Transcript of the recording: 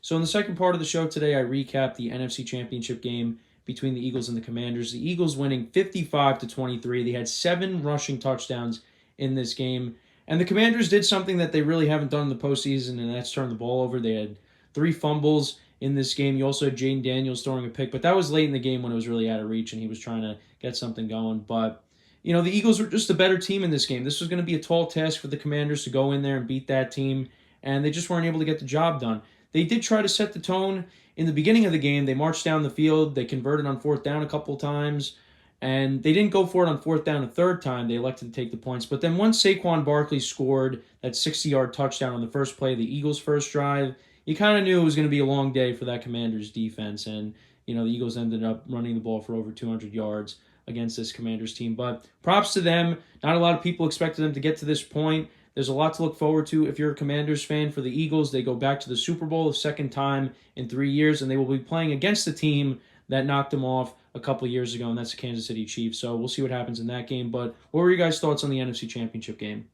So in the second part of the show today, I recap the NFC Championship game between the Eagles and the Commanders. The Eagles winning 55-23. They had 7 rushing touchdowns in this game. And the Commanders did something that they really haven't done in the postseason, and that's turn the ball over. They had 3 fumbles in this game. You also had Jaden Daniels throwing a pick, but that was late in the game when it was really out of reach and he was trying to get something going. But, the Eagles were just a better team in this game. This was going to be a tall task for the Commanders to go in there and beat that team, and they just weren't able to get the job done. They did try to set the tone in the beginning of the game. They marched down the field. They converted on fourth down a couple of times, and they didn't go for it on fourth down a third time. They elected to take the points. But then once Saquon Barkley scored that 60-yard touchdown on the first play of the Eagles' first drive, you kind of knew it was going to be a long day for that Commanders defense. And, the Eagles ended up running the ball for over 200 yards against this Commanders team. But props to them. Not a lot of people expected them to get to this point. There's a lot to look forward to if you're a Commanders fan. For the Eagles, they go back to the Super Bowl, the second time in 3 years, and they will be playing against the team that knocked them off a couple of years ago, and that's the Kansas City Chiefs. So we'll see what happens in that game. But what were your guys' thoughts on the NFC Championship game?